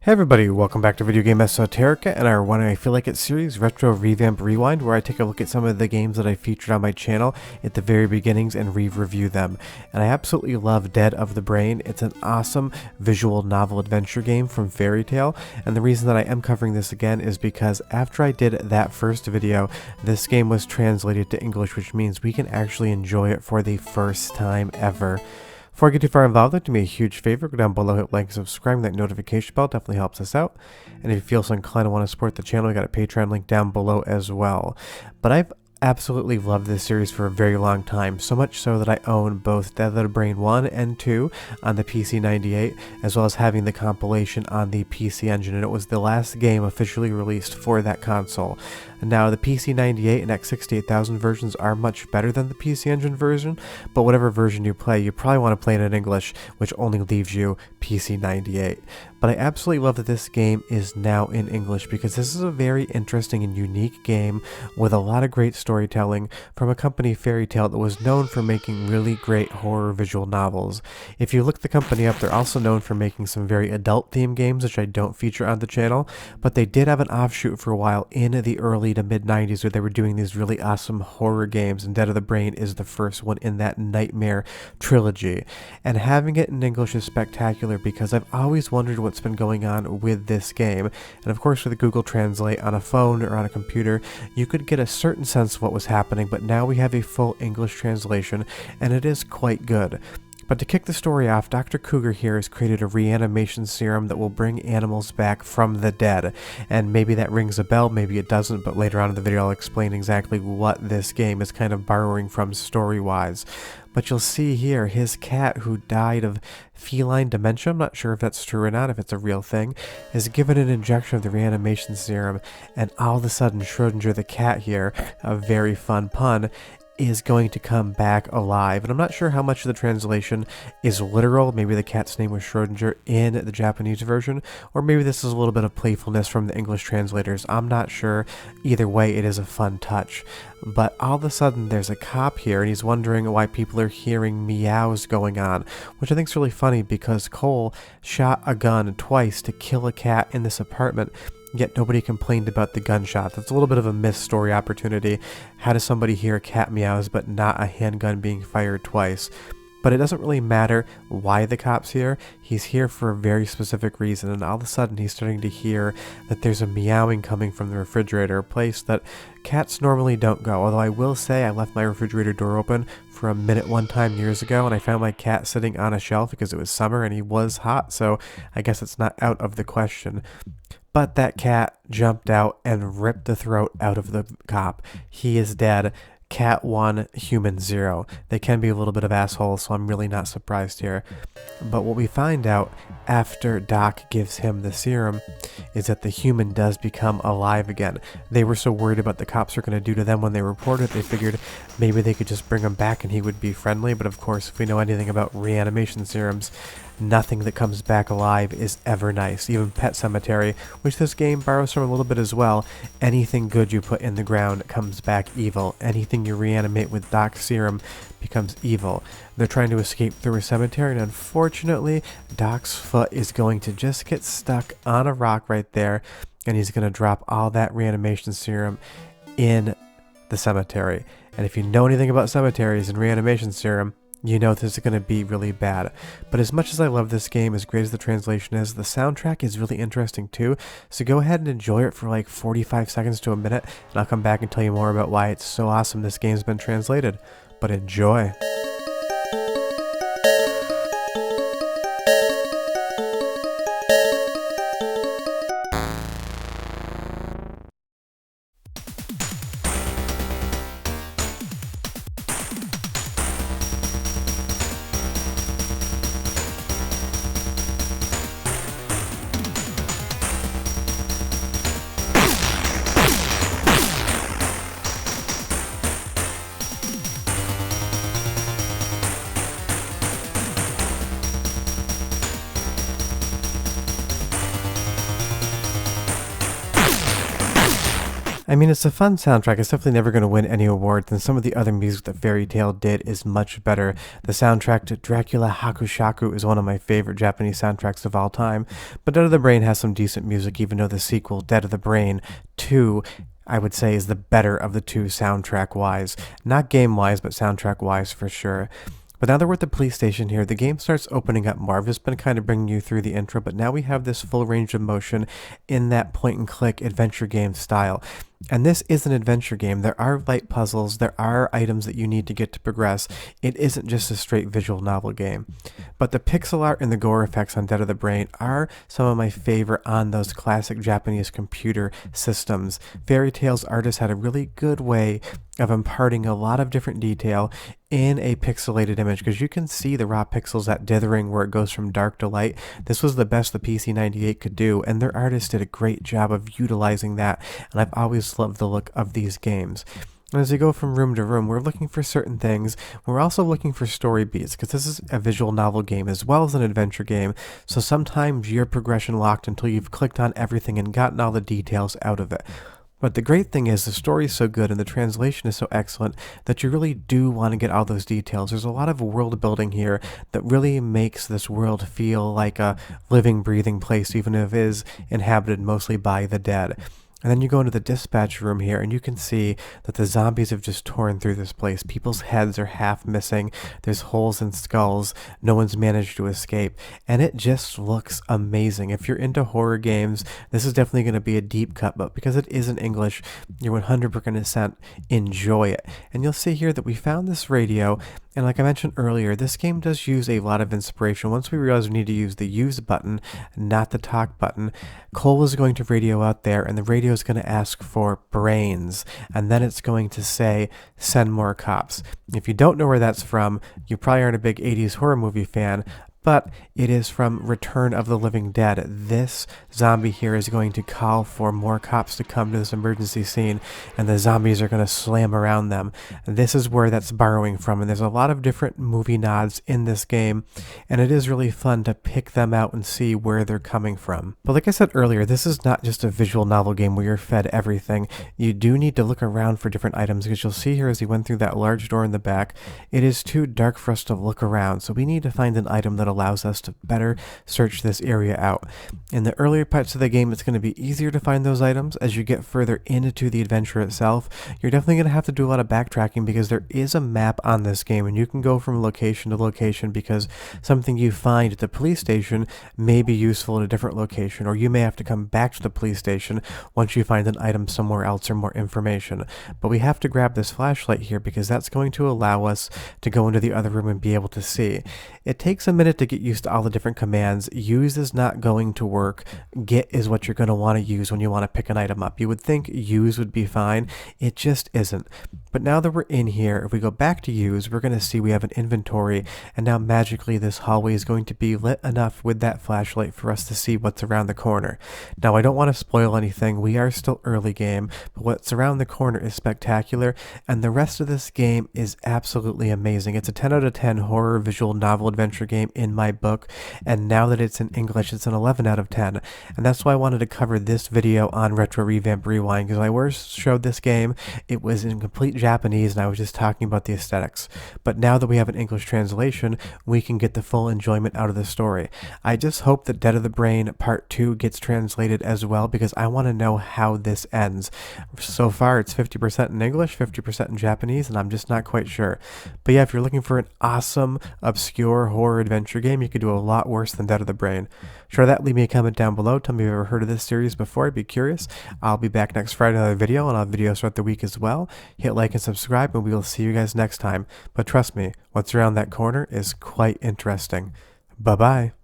Hey everybody, welcome back to Video Game Esoterica and our When I Feel Like It series, Retro Revamp Rewind, where I take a look at some of the games that I featured on my channel at the very beginnings and re-review them. And I absolutely love Dead of the Brain. It's an awesome visual novel adventure game from Fairy Tail, and the reason that I am covering this again is because after I did that first video, this game was translated to English, which means we can actually enjoy it for the first time ever. Before I get too far involved, do me a huge favor, go down below, hit like and subscribe, that notification bell definitely helps us out. And if you feel so inclined to want to support the channel, we got a Patreon link down below as well. But I've absolutely loved this series for a very long time, so much so that I own both Dead of the Brain 1 and 2 on the PC-98, as well as having the compilation on the PC Engine, and it was the last game officially released for that console. Now, the PC-98 and X68000 versions are much better than the PC Engine version, but whatever version you play, you probably want to play it in English, which only leaves you PC-98. But I absolutely love that this game is now in English, because this is a very interesting and unique game with a lot of great storytelling from a company, Fairy Tail, that was known for making really great horror visual novels. If you look the company up, they're also known for making some very adult-themed games, which I don't feature on the channel, but they did have an offshoot for a while in the early to mid-90s where they were doing these really awesome horror games, and Dead of the Brain is the first one in that Nightmare trilogy. And having it in English is spectacular because I've always wondered what's been going on with this game, and of course with Google Translate on a phone or on a computer you could get a certain sense of what was happening, but now we have a full English translation and it is quite good. But to kick the story off, Dr. Cougar here has created a reanimation serum that will bring animals back from the dead. And maybe that rings a bell, maybe it doesn't, but later on in the video I'll explain exactly what this game is kind of borrowing from story-wise. But you'll see here, his cat, who died of feline dementia, I'm not sure if that's true or not, if it's a real thing, is given an injection of the reanimation serum, and all of a sudden Schrodinger the cat here, a very fun pun, is going to come back alive. And I'm not sure how much of the translation is literal. Maybe the cat's name was Schrodinger in the Japanese version, or maybe this is a little bit of playfulness from the English translators. I'm not sure. Either way, it is a fun touch. But all of a sudden there's a cop here and he's wondering why people are hearing meows going on, which I think is really funny because Cole shot a gun twice to kill a cat in this apartment, yet nobody complained about the gunshot. That's a little bit of a missed story opportunity. How does somebody hear cat meows but not a handgun being fired twice? But it doesn't really matter why the cop's here. He's here for a very specific reason, and all of a sudden he's starting to hear that there's a meowing coming from the refrigerator, a place that cats normally don't go. Although I will say I left my refrigerator door open for a minute one time years ago, and I found my cat sitting on a shelf because it was summer and he was hot, so I guess it's not out of the question. But that cat jumped out and ripped the throat out of the cop. He is dead. Cat 1, human 0. They can be a little bit of assholes, so I'm really not surprised here. But what we find out after Doc gives him the serum is that the human does become alive again. They were so worried about the cops were going to do to them when they reported, they figured maybe they could just bring him back and he would be friendly. But of course, if we know anything about reanimation serums, nothing that comes back alive is ever nice. Even Pet Cemetery, which this game borrows from a little bit as well, anything good you put in the ground comes back evil. Anything you reanimate with Doc's serum becomes evil. They're trying to escape through a cemetery, and unfortunately Doc's foot is going to just get stuck on a rock right there, and he's going to drop all that reanimation serum in the cemetery. And if you know anything about cemeteries and reanimation serum, you know this is going to be really bad. But as much as I love this game, as great as the translation is, the soundtrack is really interesting too. So go ahead and enjoy it for like 45 seconds to a minute, and I'll come back and tell you more about why it's so awesome this game's been translated. But enjoy. I mean, it's a fun soundtrack. It's definitely never going to win any awards, and some of the other music that Fairy Tail did is much better. The soundtrack to Dracula Hakushaku is one of my favorite Japanese soundtracks of all time, but Dead of the Brain has some decent music, even though the sequel, Dead of the Brain 2, I would say is the better of the two soundtrack-wise. Not game-wise, but soundtrack-wise for sure. But now that we're at the police station here, the game starts opening up more. I've just been kind of bringing you through the intro, but now we have this full range of motion in that point-and-click adventure game style. And this is an adventure game. There are light puzzles, there are items that you need to get to progress. It isn't just a straight visual novel game. But the pixel art and the gore effects on Dead of the Brain are some of my favorite on those classic Japanese computer systems. Fairy Tail's artist had a really good way of imparting a lot of different detail in a pixelated image, because you can see the raw pixels, that dithering where it goes from dark to light. This was the best the PC-98 could do, and their artist did a great job of utilizing that, and I've always loved the look of these games. And as we go from room to room, we're looking for certain things. We're also looking for story beats, because this is a visual novel game as well as an adventure game, so sometimes you're progression locked until you've clicked on everything and gotten all the details out of it. But the great thing is the story is so good and the translation is so excellent that you really do want to get all those details. There's a lot of world building here that really makes this world feel like a living, breathing place, even if it is inhabited mostly by the dead. And then you go into the dispatch room here, and you can see that the zombies have just torn through this place. People's heads are half missing. There's holes in skulls. No one's managed to escape. And it just looks amazing. If you're into horror games, this is definitely going to be a deep cut, but because it is in English, you're 100% enjoy it. And you'll see here that we found this radio, and like I mentioned earlier, this game does use a lot of inspiration. Once we realized we need to use the use button, not the talk button, Cole was going to radio out there, and the radio is going to ask for brains, and then it's going to say, send more cops. If you don't know where that's from, you probably aren't a big 80s horror movie fan, but it is from Return of the Living Dead. This zombie here is going to call for more cops to come to this emergency scene, and the zombies are going to slam around them. This is where that's borrowing from, and there's a lot of different movie nods in this game, and it is really fun to pick them out and see where they're coming from. But like I said earlier, this is not just a visual novel game where you're fed everything. You do need to look around for different items, because you'll see here as we went through that large door in the back, it is too dark for us to look around, so we need to find an item that allows us to better search this area out. In the earlier parts of the game, it's going to be easier to find those items. As you get further into the adventure itself, you're definitely going to have to do a lot of backtracking, because there is a map on this game, and you can go from location to location, because something you find at the police station may be useful at a different location, or you may have to come back to the police station once you find an item somewhere else or more information. But we have to grab this flashlight here, because that's going to allow us to go into the other room and be able to see. It takes a minute to get used to all the different commands. Use is not going to work. Get is what you're going to want to use when you want to pick an item up. You would think use would be fine. It just isn't. But now that we're in here, if we go back to use, we're going to see we have an inventory, and now magically this hallway is going to be lit enough with that flashlight for us to see what's around the corner. Now, I don't want to spoil anything. We are still early game, but what's around the corner is spectacular, and the rest of this game is absolutely amazing. It's a 10 out of 10 horror visual novel adventure game in my book, and now that it's in English, it's an 11 out of 10, and that's why I wanted to cover this video on Retro Revamp Rewind, because when I first showed this game, it was in complete Japanese, and I was just talking about the aesthetics. But now that we have an English translation, we can get the full enjoyment out of the story. I just hope that Dead of the Brain Part 2 gets translated as well, because I want to know how this ends. So far, it's 50% in English, 50% in Japanese, and I'm just not quite sure. But yeah, if you're looking for an awesome, obscure horror adventure game, you could do a lot worse than Dead of the Brain. Try that, leave me a comment down below, tell me if you've ever heard of this series before, I'd be curious. I'll be back next Friday with another video, and I'll have videos throughout the week as well. Hit like and subscribe, and we will see you guys next time. But trust me, what's around that corner is quite interesting. Bye-bye.